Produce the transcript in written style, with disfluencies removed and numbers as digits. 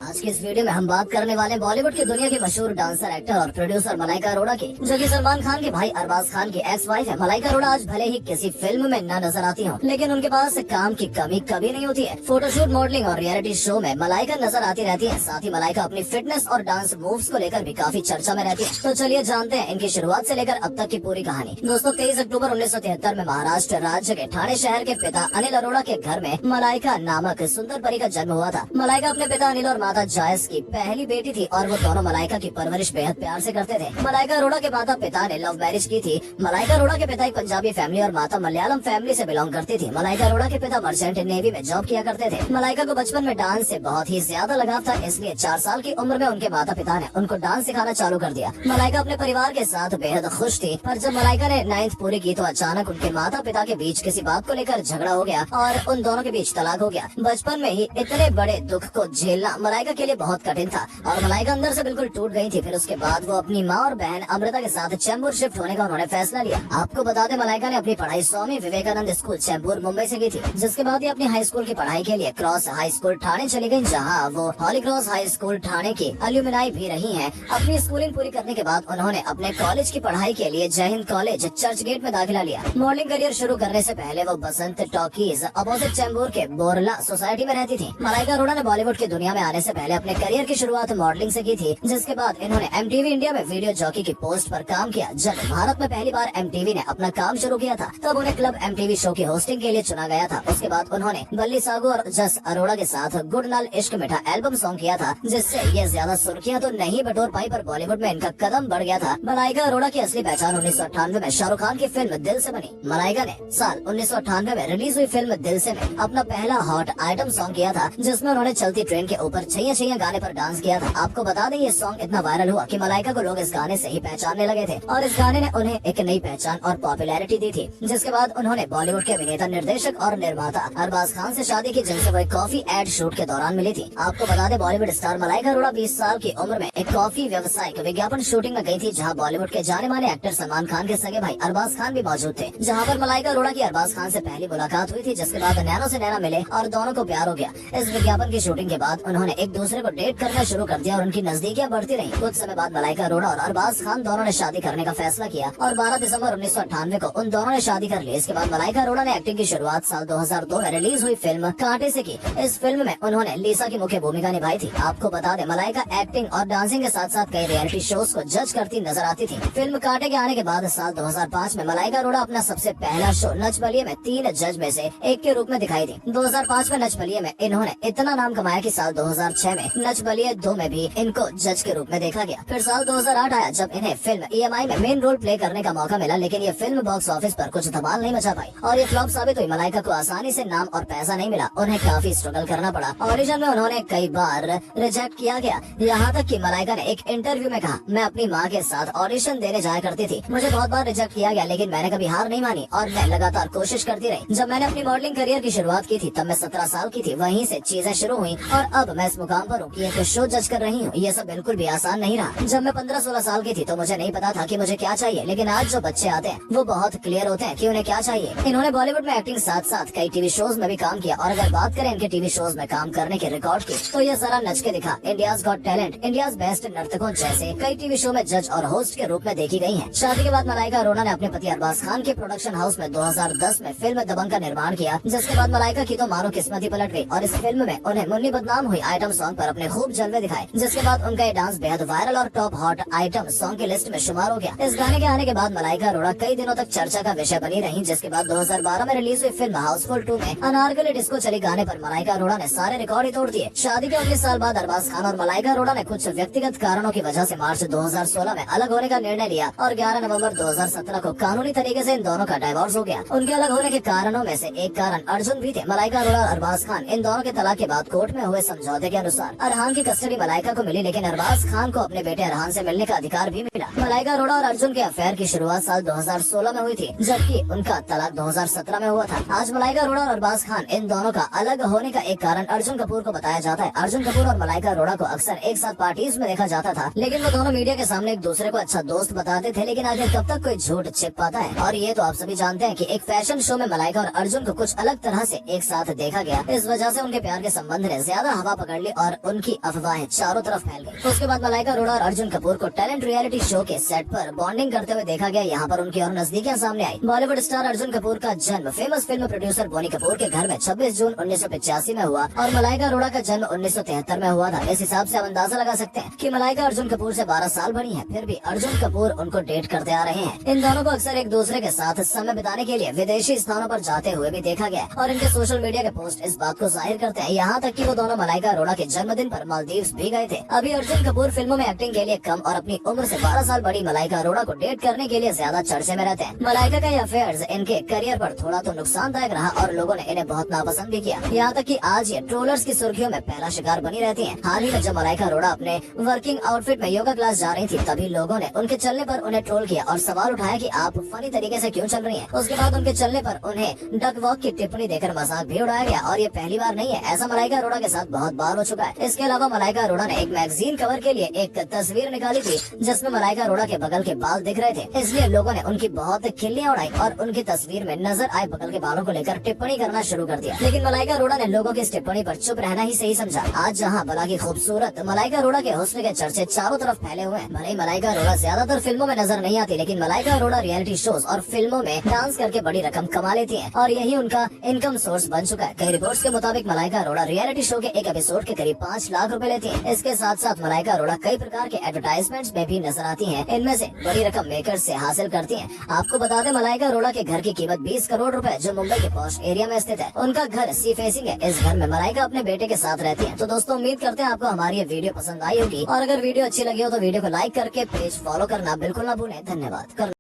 आज की इस वीडियो में हम बात करने वाले बॉलीवुड की दुनिया की मशहूर डांसर, एक्टर और प्रोड्यूसर मलाइका अरोड़ा की, जो कि सलमान खान के भाई अरबाज खान की एक्स वाइफ है। मलाइका अरोड़ा आज भले ही किसी फिल्म में न नजर आती हो, लेकिन उनके पास काम की कमी कभी नहीं होती है। फोटोशूट, मॉडलिंग और रियलिटी शो में मलाइका नजर आती रहती है। साथ ही मलाइका अपनी फिटनेस और डांस मूव्स को लेकर भी काफी चर्चा में रहती है। तो चलिए जानते हैं इनकी शुरुआत से लेकर अब तक की पूरी कहानी। दोस्तों, 23 अक्टूबर 1973 में महाराष्ट्र राज्य के ठाणे शहर के पिता अनिल अरोड़ा के घर में मलाइका नामक सुंदर परी का जन्म हुआ था। मलाइका अपने पिता अनिल और माता जायस की पहली बेटी थी और वो दोनों मलाइका की परवरिश बेहद प्यार से करते थे। मलाइका अरोड़ा के माता पिता ने लव मैरिज की थी। मलाइका अरोड़ा के पिता एक पंजाबी फैमिली और माता मलयालम फैमिली से बिलोंग करती थी। मलाइका अरोड़ा के पिता मर्चेंट नेवी में जॉब किया करते थे। मलाइका को बचपन में डांस से बहुत ही ज्यादा लगाव था, इसलिए 4 साल की उम्र में उनके माता पिता ने उनको डांस सिखाना चालू कर दिया। मलाइका अपने परिवार के साथ बेहद खुश थी, पर जब मलाइका ने 9th पूरी की तो अचानक उनके माता पिता के बीच किसी बात को लेकर झगड़ा हो गया और उन दोनों के बीच तलाक हो गया। बचपन में ही इतने बड़े दुख को झेलना मलाइका के लिए बहुत कठिन था और मलाइका अंदर से बिल्कुल टूट गई थी। फिर उसके बाद वो अपनी माँ और बहन अमृता के साथ चैम्बूर शिफ्ट होने का उन्होंने फैसला लिया। आपको बता दें, मलाइका ने अपनी पढ़ाई स्वामी विवेकानंद स्कूल चैम्बूर मुंबई से की थी, जिसके बाद ही अपनी हाई स्कूल की पढ़ाई के लिए क्रॉस हाई स्कूल ठाणे चली गयी, जहाँ वो हॉली क्रॉस हाई स्कूल ठाणे की अलुमिनाई भी रही है। अपनी स्कूलिंग पूरी करने के बाद उन्होंने अपने कॉलेज की पढ़ाई के लिए जय हिंद कॉलेज चर्च गेट में दाखिला लिया। मॉडलिंग करियर शुरू करने से पहले वो बसंत टॉकीज अपोजिट चैम्बूर के बोरला सोसाइटी में रहती थी। मलाइका अरोड़ा ने बॉलीवुड की दुनिया में आने से पहले अपने करियर की शुरुआत मॉडलिंग से की थी, जिसके बाद इन्होंने MTV इंडिया में वीडियो जॉकी की पोस्ट पर काम किया। जब भारत में पहली बार MTV ने अपना काम शुरू किया था, तब उन्हें क्लब MTV शो की होस्टिंग के लिए चुना गया था। उसके बाद उन्होंने बल्ली सागू और जस अरोड़ा के साथ गुड नाल इश्क मीठा एल्बम सॉन्ग किया था, जिससे ये ज्यादा सुर्खियां तो नहीं बटोर पाई, पर बॉलीवुड में इनका कदम बढ़ गया था। मलाइका अरोड़ा की असली पहचान 1998 में शाहरुख खान की फिल्म दिल से बनी। मलाइका ने साल 1998 में रिलीज हुई फिल्म दिल से में अपना पहला हॉट आइटम सॉन्ग किया था, जिसमें उन्होंने चलती ट्रेन के ऊपर छैया छैया गाने पर डांस किया था। आपको बता दें, ये सॉन्ग इतना वायरल हुआ कि मलाइका को लोग इस गाने से ही पहचानने लगे थे और इस गाने ने उन्हें एक नई पहचान और पॉपुलैरिटी दी थी। जिसके बाद उन्होंने बॉलीवुड के अभिनेता, निर्देशक और निर्माता अरबाज खान से शादी की, जिनसे वो एक कॉफी एड शूट के दौरान मिली थी। आपको बता दें, बॉलीवुड स्टार मलाइका अरोड़ा 20 साल की उम्र में एक कॉफी व्यवसायिक विज्ञापन शूटिंग में गई थी, जहां बॉलीवुड के जाने माने एक्टर सलमान खान के सगे भाई अरबाज खान भी मौजूद थे। जहां पर मलाइका अरोड़ा की अरबाज खान से पहली मुलाकात हुई थी, जिसके बाद नैनो से नैना मिले और दोनों को प्यार हो गया। इस विज्ञापन की शूटिंग के बाद उन्होंने एक दूसरे को डेट करना शुरू कर दिया और उनकी नजदीकियां बढ़ती रही। कुछ समय बाद मलाइका अरोड़ा और अरबाज खान दोनों ने शादी करने का फैसला किया और 12 दिसंबर 1998 को उन दोनों ने शादी कर ली। इसके बाद मलाइका अरोड़ा ने एक्टिंग की शुरुआत साल 2002 में रिलीज हुई फिल्म कांटे से की। इस फिल्म में उन्होंने लीसा की मुख्य भूमिका निभाई थी। आपको बता दें, मलाइका एक्टिंग और डांसिंग के साथ साथ कई रियलिटी शोज को जज करती नजर आती थी। फिल्म कांटे के आने के बाद साल 2005 में मलाइका अरोड़ा अपना सबसे पहला शो नच बलिए में 3 जज में से एक के रूप में दिखाई दी। 2005 में नच बलिए में इन्होंने इतना नाम कमाया कि साल 2006 में नच बलिए 2 में भी इनको जज के रूप में देखा गया। फिर साल 2008 आया, जब इन्हें फिल्म EMI में मेन रोल प्ले करने का मौका मिला, लेकिन ये फिल्म बॉक्स ऑफिस पर कुछ धमाल नहीं मचा पाई और ये फ्लॉप साबित हुई। मलाइका को आसानी से नाम और पैसा नहीं मिला, उन्हें काफी स्ट्रगल करना पड़ा। ऑडिशन में उन्होंने कई बार रिजेक्ट किया गया, यहाँ तक कि मलाइका ने एक इंटरव्यू में कहा, मैं अपनी माँ के साथ ऑडिशन देने जाया करती थी, मुझे बहुत बार रिजेक्ट किया गया, लेकिन मैंने कभी हार नहीं मानी और मैं लगातार कोशिश करती रही। जब मैंने अपनी मॉडलिंग करियर की शुरुआत की थी, तब मैं 17 साल की थी। वहीं से चीजें शुरू हुई और अब मैं इस मुकाम पर हूँ कि एक शो जज कर रही हूँ। ये सब बिल्कुल भी आसान नहीं रहा। जब मैं 15-16 साल की थी तो मुझे नहीं पता था कि मुझे क्या चाहिए, लेकिन आज जो बच्चे आते हैं वो बहुत क्लियर होते हैं कि उन्हें क्या चाहिए। इन्होंने बॉलीवुड में एक्टिंग साथ साथ कई टीवी शोज में भी काम किया और अगर बात करें इनके टीवी शोज में काम करने के रिकॉर्ड की, तो ये जरा नच के दिखा, India's got talent, India's best नर्तकों जैसे कई टीवी शो में जज और होस्ट के रूप में देखी गई हैं। शादी के बाद मलाइका अरोड़ा ने अपने पति अरबाज खान के प्रोडक्शन हाउस में 2010 में फिल्म दबंग का निर्माण किया, जिसके बाद मलाइका की तो मानो किस्मत ही पलट गई और इस फिल्म में उन्हें मुन्नी बदनाम हुई आइटम सॉन्ग पर अपने खूब जलवे दिखाए, जिसके बाद उनका ये डांस बेहद वायरल और टॉप हॉट आइटम सॉन्ग की लिस्ट में शुमार हो गया। इस गाने के आने के बाद मलाइका अरोड़ा कई दिनों तक चर्चा का विषय बनी रही, जिसके बाद 2012 में रिलीज हुई फिल्म हाउसफुल 2 में अनारकली डिस्को चली गाने पर मलाइका अरोड़ा ने सारे रिकॉर्ड ही तोड़ दिए। शादी के 19 साल बाद अरबाज खान और मलाइका अरोड़ा ने कुछ व्यक्तिगत कारणों की वजह से मार्च 2016 में अलग होने का निर्णय लिया और 11 नवंबर 2017 को कानूनी तरीके से इन दोनों का डाइवोर्स हो गया। उनके अलग होने के कारणों में से एक कारण अर्जुन भी थे। मलाइका अरोड़ा और अरबाज खान इन दोनों के तलाक के बाद कोर्ट में हुए समझौते के अनुसार अरहान की कस्टडी मलाइका को मिली, लेकिन अरबाज खान को अपने बेटे अरहान से मिलने का अधिकार भी मिला। मलाइका अरोड़ा और अर्जुन के अफेयर की शुरुआत साल 2016 में हुई थी, जबकि उनका तलाक 2017 में हुआ था। आज मलाइका अरोड़ा और अरबाज खान इन दोनों का अलग होने का एक कारण अर्जुन कपूर को बताया जाता है। अर्जुन कपूर और मलाइका अरोड़ा को अक्सर एक साथ पार्टीज में देखा जाता था, लेकिन वो दोनों मीडिया के सामने एक दूसरे को अच्छा दोस्त बताते थे, लेकिन आखिर कब तक कोई झूठ छिप पाता है। और ये तो आप सभी जानते हैं कि एक फैशन शो में मलाइका और अर्जुन को कुछ अलग तरह से एक साथ देखा गया। इस वजह से उनके प्यार के संबंध ने ज्यादा हवा पकड़ ली और उनकी अफवाहें चारों तरफ फैल गई। उसके बाद मलाइका अरोड़ा और अर्जुन कपूर को टैलेंट रियलिटी शो के सेट पर बॉन्डिंग करते हुए देखा गया। यहाँ पर उनकी और नजदीकियां सामने आई। बॉलीवुड स्टार अर्जुन कपूर का जन्म famous film producer Boney Kapoor के घर में 26 जून 1985 में हुआ और मलाइका अरोड़ा का जन्म 1973 में हुआ था। इस हिसाब से आप अंदाजा लगा सकते हैं कि मलाइका अर्जुन कपूर से 12 साल बड़ी है, फिर भी अर्जुन कपूर उनको डेट करते आ रहे हैं। इन दोनों को अक्सर एक दूसरे के साथ समय बिताने के लिए विदेशी स्थानों पर जाते हुए भी देखा गया और इनके सोशल मीडिया के पोस्ट इस बात को जाहिर करते हैं। यहाँ तक कि वो दोनों मलाइका अरोड़ा के जन्मदिन पर मालदीव्स भी गए थे। अभी अर्जुन कपूर फिल्मों में एक्टिंग के लिए कम और अपनी उम्र से 12 साल बड़ी मलाइका अरोड़ा को डेट करने के लिए ज्यादा चर्चे में रहते हैं। मलाइका का ये अफेयर्स इनके करियर पर थोड़ा तो नुकसानदायक रहा और लोगों ने इन्हें बहुत नापसंद भी किया। यहाँ तक कि आज ये ट्रोलर्स की सुर्खियों में पहला शिकार बनी रहती हैं। हाल ही में जब मलाइका अरोड़ा अपने वर्किंग आउटफिट में योगा क्लास जा रही थी, तभी लोगों ने उनके चलने पर उन्हें ट्रोल किया और सवाल उठाया कि आप फनी तरीके से क्यों चल रही हैं। उसके बाद उनके चलने पर उन्हें डक वॉक की टिप्पणी देकर मजाक भी उड़ाया गया और ये पहली बार नहीं है, ऐसा मलाइका अरोड़ा के साथ बहुत बार हो चुका है। इसके अलावा मलाइका अरोड़ा ने एक मैगजीन कवर के लिए एक तस्वीर निकाली थी जिसमें मलाइका अरोड़ा के बगल के बाल दिख रहे थे, इसलिए लोगों ने उनकी बहुत खिल्लियां उड़ाई और उनकी तस्वीर में नजर आए बगल के बालों को लेकर टिप्पणी करना शुरू कर दिया। लेकिन मलाइका अरोड़ा ने लोगों की इस टिप्पणी पर चुप रहना ही सही समझा। आज जहां भला की खूबसूरत मलाइका अरोड़ा के हुस्न के चर्चे चारों तरफ फैले हुए हैं। भले ही मलाइका अरोड़ा ज्यादातर फिल्मों में नजर नहीं आती, लेकिन मलाइका अरोड़ा रियलिटी शोज और फिल्मों में डांस करके बड़ी रकम कमा लेती हैं और यही उनका इनकम सोर्स बन चुका है। कई रिपोर्ट्स के मुताबिक मलाइका अरोड़ा रियलिटी शो के एक एपिसोड के करीब 5 लाख रुपए लेती हैं। इसके साथ साथ मलाइका अरोड़ा कई प्रकार के एडवर्टाइजमेंट्स में भी नजर आती हैं। इनमें से बड़ी रकम मेकर्स से हासिल करती हैं। आपको बता दें, मलाइका अरोड़ा के घर की कीमत 20 करोड़ रुपए जो मुंबई के पॉश एरिया में स्थित है। उनका घर सी फेसिंग है। इस घर में मलाइका अपने बेटे के साथ रहती है। तो दोस्तों, उम्मीद करते हैं आपको हमारी ये वीडियो पसंद आई होगी और अगर वीडियो अच्छी लगी हो तो वीडियो को लाइक करके पेज फॉलो करना बिल्कुल ना भूलें। धन्यवाद।